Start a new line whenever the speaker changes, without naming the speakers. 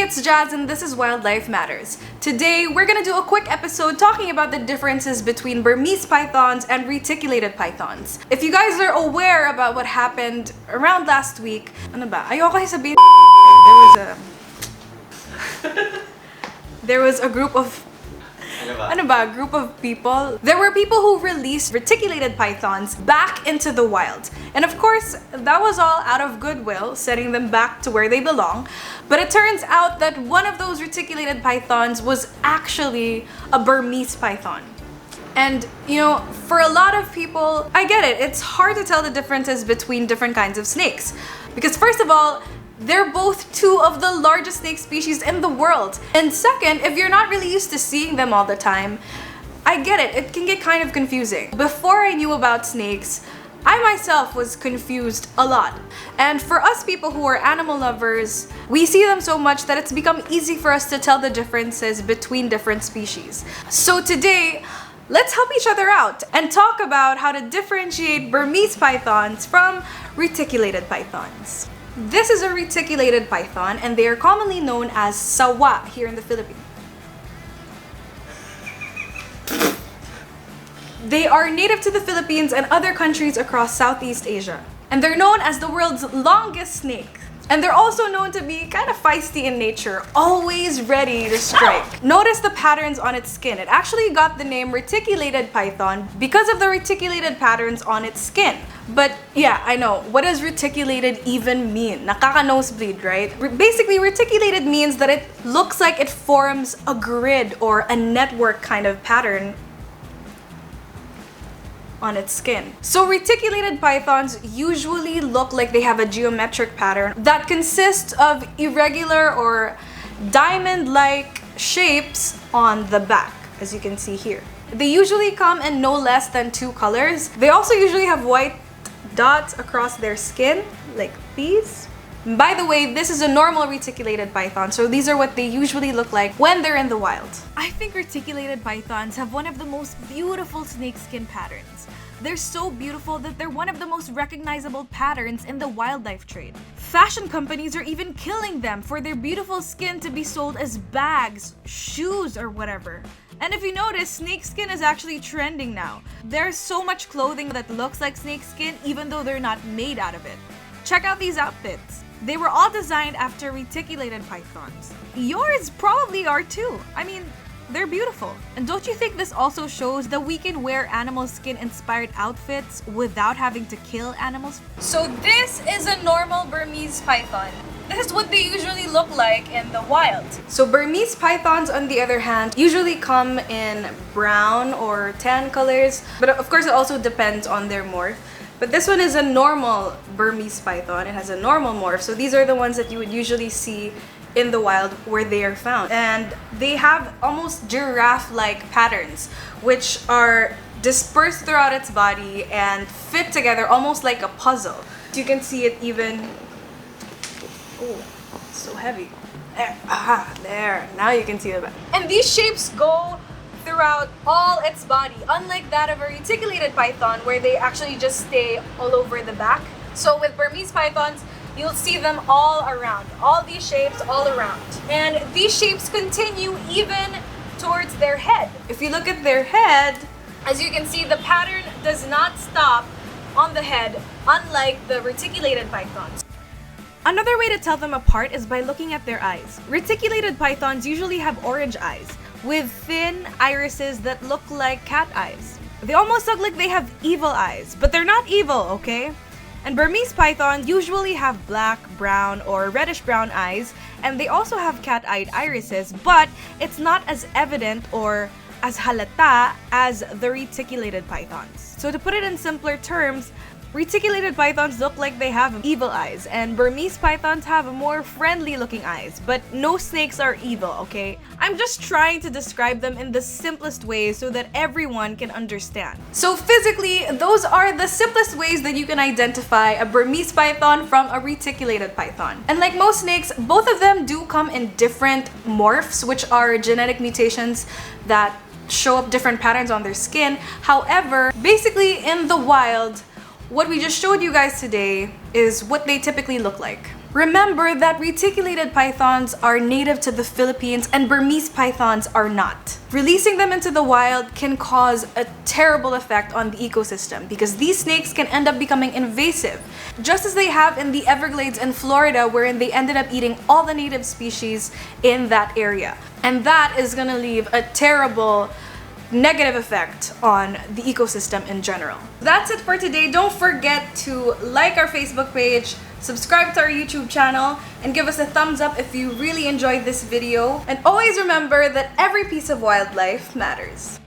it's Jazz and this is Wildlife Matters. Today, we're gonna do a quick episode talking about the differences between Burmese pythons and reticulated pythons. If you guys are aware about what happened around last week, ano ba? Ayoko kasi sabihin there was a group of group of people. There were people who released reticulated pythons back into the wild. And of course, that was all out of goodwill, setting them back to where they belong. But it turns out that one of those reticulated pythons was actually a Burmese python. And, you know, for a lot of people, I get it. It's hard to tell the differences between different kinds of snakes. Because first of all, they're both two of the largest snake species in the world. And second, if you're not really used to seeing them all the time, I get it. It can get kind of confusing. Before I knew about snakes, I myself was confused a lot. And for us people who are animal lovers, we see them so much that it's become easy for us to tell the differences between different species. So today, let's help each other out and talk about how to differentiate Burmese pythons from reticulated pythons. This is a reticulated python and they are commonly known as sawa here in the Philippines. They are native to the Philippines and other countries across Southeast Asia. And they're known as the world's longest snake. And they're also known to be kind of feisty in nature, always ready to strike. Notice the patterns on its skin. It actually got the name reticulated python because of the reticulated patterns on its skin. But yeah, I know. What does reticulated even mean? Nakaka-nosebleed, right? Basically, reticulated means that it looks like it forms a grid or a network kind of pattern on its skin. So reticulated pythons usually look like they have a geometric pattern that consists of irregular or diamond-like shapes on the back, as you can see here. They usually come in no less than 2 colors. They also usually have white dots across their skin, like these. By the way, this is a normal reticulated python, so these are what they usually look like when they're in the wild. I think reticulated pythons have one of the most beautiful snakeskin patterns. They're so beautiful that they're one of the most recognizable patterns in the wildlife trade. Fashion companies are even killing them for their beautiful skin to be sold as bags, shoes, or whatever. And if you notice, snakeskin is actually trending now. There's so much clothing that looks like snakeskin even though they're not made out of it. Check out these outfits. They were all designed after reticulated pythons. Yours probably are too. I mean, they're beautiful. And don't you think this also shows that we can wear animal skin inspired outfits without having to kill animals? So this is a normal Burmese python. This is what they usually look like in the wild. So Burmese pythons, on the other hand, usually come in brown or tan colors. But of course, it also depends on their morph. But this one is a normal Burmese python. It has a normal morph. So these are the ones that you would usually see in the wild where they are found. And they have almost giraffe-like patterns, which are dispersed throughout its body and fit together almost like a puzzle. You can see it even... Oh, it's so heavy. There. There. Now you can see the back. And these shapes go throughout all its body, unlike that of a reticulated python where they actually just stay all over the back. So with Burmese pythons, you'll see them all around. All these shapes all around. And these shapes continue even towards their head. If you look at their head, as you can see, the pattern does not stop on the head, unlike the reticulated pythons. Another way to tell them apart is by looking at their eyes. Reticulated pythons usually have orange eyes, with thin irises that look like cat eyes. They almost look like they have evil eyes, but they're not evil, okay? And Burmese pythons usually have black, brown, or reddish-brown eyes, and they also have cat-eyed irises, but it's not as evident or as halata as the reticulated pythons. So to put it in simpler terms, reticulated pythons look like they have evil eyes, and Burmese pythons have more friendly-looking eyes, but no snakes are evil, okay? I'm just trying to describe them in the simplest way so that everyone can understand. So physically, those are the simplest ways that you can identify a Burmese python from a reticulated python. And like most snakes, both of them do come in different morphs, which are genetic mutations that show up different patterns on their skin. However, basically in the wild, what we just showed you guys today is what they typically look like. Remember that reticulated pythons are native to the Philippines and Burmese pythons are not. Releasing them into the wild can cause a terrible effect on the ecosystem because these snakes can end up becoming invasive, just as they have in the Everglades in Florida, wherein they ended up eating all the native species in that area. And that is gonna leave a terrible negative effect on the ecosystem in general. That's it for today. Don't forget to like our Facebook page, subscribe to our YouTube channel, and give us a thumbs up if you really enjoyed this video. And always remember that every piece of wildlife matters.